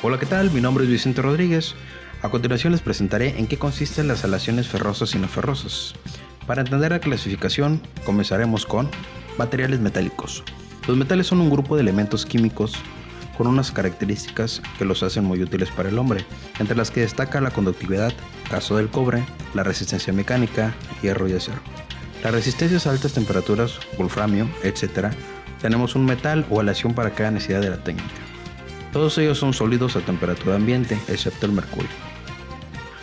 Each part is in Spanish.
Hola, ¿qué tal? Mi nombre es Vicente Rodríguez. A continuación les presentaré en qué consisten las aleaciones ferrosas y no ferrosas. Para entender la clasificación, comenzaremos con materiales metálicos. Los metales son un grupo de elementos químicos con unas características que los hacen muy útiles para el hombre, entre las que destaca la conductividad, caso del cobre, la resistencia mecánica, hierro y acero. Las resistencias a altas temperaturas, wolframio, etc., tenemos un metal o aleación para cada necesidad de la técnica. Todos ellos son sólidos a temperatura ambiente, excepto el mercurio.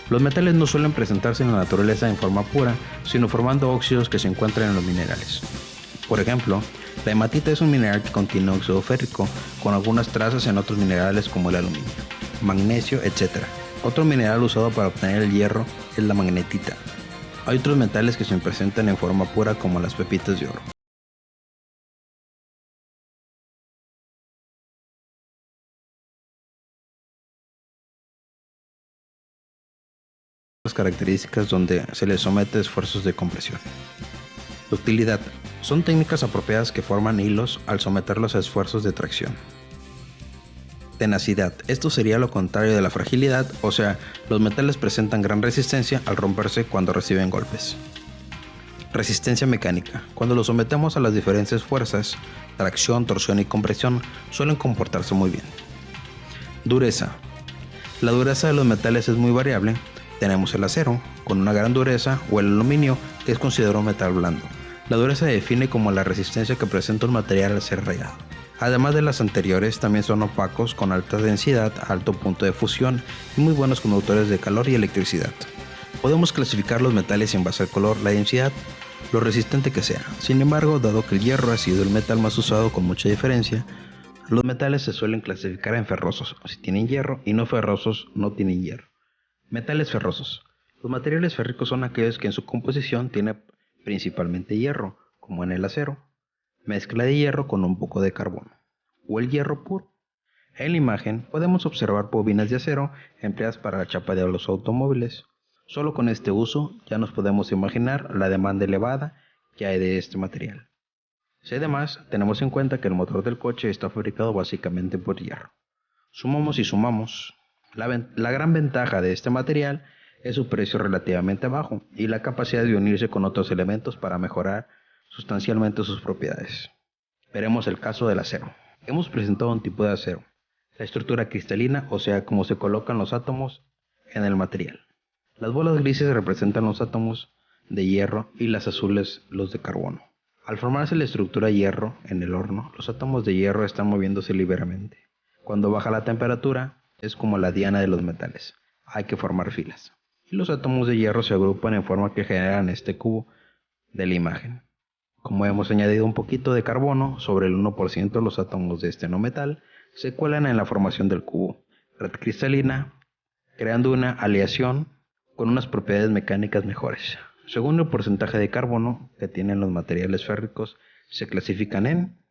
Los metales no suelen presentarse en la naturaleza en forma pura, sino formando óxidos que se encuentran en los minerales. Por ejemplo, la hematita es un mineral que contiene óxido férrico, con algunas trazas en otros minerales como el aluminio, magnesio, etc. Otro mineral usado para obtener el hierro es la magnetita. Hay otros metales que se presentan en forma pura como las pepitas de oro. Las características donde se les somete a esfuerzos de compresión. Ductilidad. Son técnicas apropiadas que forman hilos al someterlos a esfuerzos de tracción. Tenacidad. Esto sería lo contrario de la fragilidad, o sea, los metales presentan gran resistencia al romperse cuando reciben golpes. Resistencia mecánica. Cuando los sometemos a las diferentes fuerzas, tracción, torsión y compresión, suelen comportarse muy bien. Dureza. La dureza de los metales es muy variable. Tenemos el acero, con una gran dureza, o el aluminio, que es considerado un metal blando. La dureza se define como la resistencia que presenta un material al ser rayado. Además de las anteriores, también son opacos con alta densidad, alto punto de fusión y muy buenos conductores de calor y electricidad. Podemos clasificar los metales en base al color, la densidad, lo resistente que sea. Sin embargo, dado que el hierro ha sido el metal más usado con mucha diferencia, los metales se suelen clasificar en ferrosos, si tienen hierro, y no ferrosos, no tienen hierro. Metales ferrosos. Los materiales férricos son aquellos que en su composición tienen principalmente hierro, como en el acero, mezcla de hierro con un poco de carbono, o el hierro puro. En la imagen podemos observar bobinas de acero empleadas para la chapa de los automóviles. Solo con este uso ya nos podemos imaginar la demanda elevada que hay de este material. Si además tenemos en cuenta que el motor del coche está fabricado básicamente por hierro. Sumamos y sumamos. La gran ventaja de este material es su precio relativamente bajo y la capacidad de unirse con otros elementos para mejorar sustancialmente sus propiedades. Veremos el caso del acero. Hemos presentado un tipo de acero, la estructura cristalina, o sea, cómo se colocan los átomos en el material. Las bolas grises representan los átomos de hierro y las azules los de carbono. Al formarse la estructura hierro en el horno, los átomos de hierro están moviéndose libremente. Cuando baja la temperatura, es como la diana de los metales. Hay que formar filas. Y los átomos de hierro se agrupan en forma que generan este cubo de la imagen. Como hemos añadido un poquito de carbono, sobre el 1% de los átomos de este no metal se cuelan en la formación del cubo, red cristalina, creando una aleación con unas propiedades mecánicas mejores. Según el porcentaje de carbono que tienen los materiales férricos, se clasifican en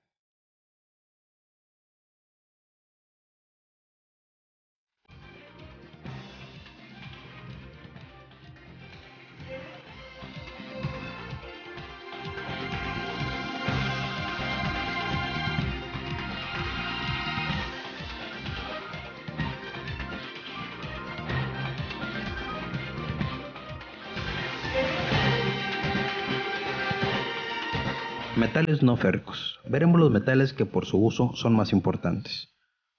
metales no férricos. Veremos los metales que por su uso son más importantes.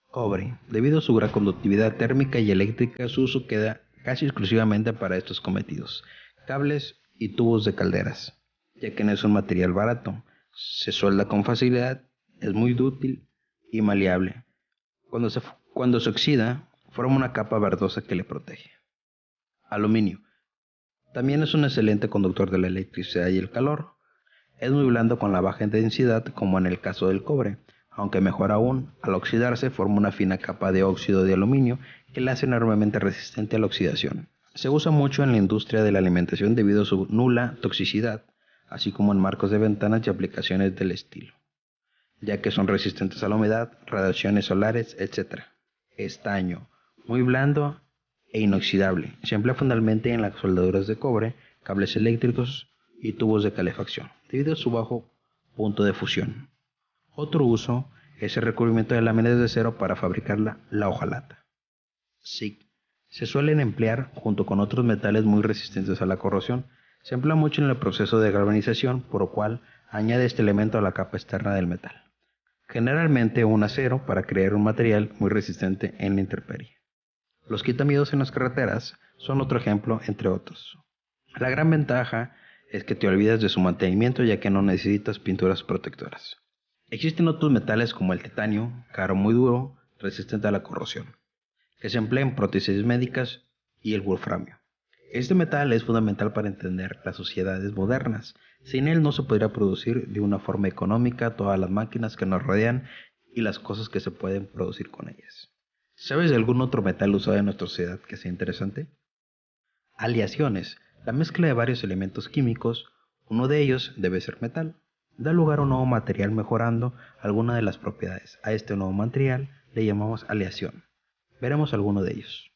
Cobre. Debido a su gran conductividad térmica y eléctrica, su uso queda casi exclusivamente para estos cometidos: cables y tubos de calderas, ya que no es un material barato, se suelda con facilidad, es muy dúctil y maleable. Cuando se oxida, forma una capa verdosa que le protege. Aluminio. También es un excelente conductor de la electricidad y el calor. Es muy blando con la baja densidad, como en el caso del cobre, aunque mejor aún, al oxidarse forma una fina capa de óxido de aluminio que la hace enormemente resistente a la oxidación. Se usa mucho en la industria de la alimentación debido a su nula toxicidad, así como en marcos de ventanas y aplicaciones del estilo, ya que son resistentes a la humedad, radiaciones solares, etc. Estaño. Muy blando e inoxidable. Se emplea fundamentalmente en las soldaduras de cobre, cables eléctricos y tubos de calefacción, debido a su bajo punto de fusión. Otro uso es el recubrimiento de láminas de acero para fabricar la hojalata. SiC. Se suelen emplear junto con otros metales muy resistentes a la corrosión. Se emplea mucho en el proceso de galvanización, por lo cual añade este elemento a la capa externa del metal. Generalmente un acero para crear un material muy resistente en la intemperie. Los quitamiedos en las carreteras son otro ejemplo, entre otros. La gran ventaja es que te olvidas de su mantenimiento ya que no necesitas pinturas protectoras. Existen otros metales como el titanio, caro muy duro, resistente a la corrosión, que se emplea en prótesis médicas, y el wolframio. Este metal es fundamental para entender las sociedades modernas. Sin él no se podría producir de una forma económica todas las máquinas que nos rodean y las cosas que se pueden producir con ellas. ¿Sabes de algún otro metal usado en nuestra sociedad que sea interesante? Aleaciones, la mezcla de varios elementos químicos, uno de ellos debe ser metal. Da lugar a un nuevo material mejorando alguna de las propiedades. A este nuevo material le llamamos aleación. Veremos alguno de ellos.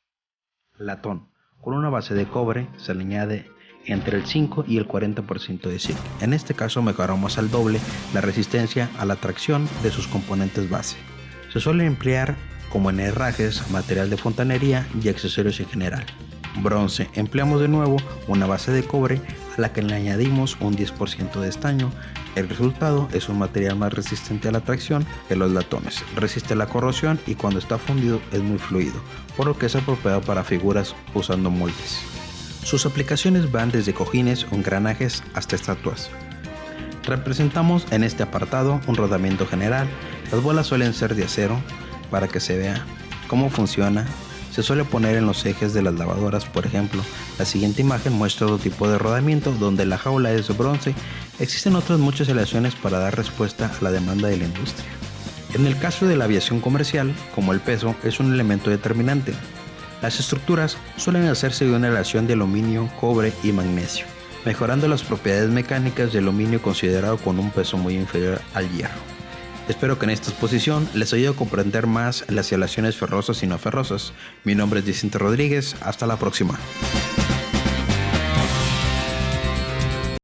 Latón. Con una base de cobre se le añade entre el 5 y el 40% de zinc. En este caso mejoramos al doble la resistencia a la tracción de sus componentes base. Se suele emplear como en herrajes, material de fontanería y accesorios en general. Bronce. Empleamos de nuevo una base de cobre a la que le añadimos un 10% de estaño. El resultado es un material más resistente a la tracción que los latones. Resiste la corrosión y cuando está fundido es muy fluido, por lo que es apropiado para figuras usando moldes. Sus aplicaciones van desde cojines o engranajes hasta estatuas. Representamos en este apartado un rodamiento general. Las bolas suelen ser de acero para que se vea cómo funciona. Se suele poner en los ejes de las lavadoras, por ejemplo. La siguiente imagen muestra otro tipo de rodamiento donde la jaula es de bronce. Existen otras muchas aleaciones para dar respuesta a la demanda de la industria. En el caso de la aviación comercial, como el peso es un elemento determinante, las estructuras suelen hacerse de una aleación de aluminio, cobre y magnesio, mejorando las propiedades mecánicas del aluminio considerado con un peso muy inferior al hierro. Espero que en esta exposición les ayude a comprender más las aleaciones ferrosas y no ferrosas. Mi nombre es Vicente Rodríguez. Hasta la próxima.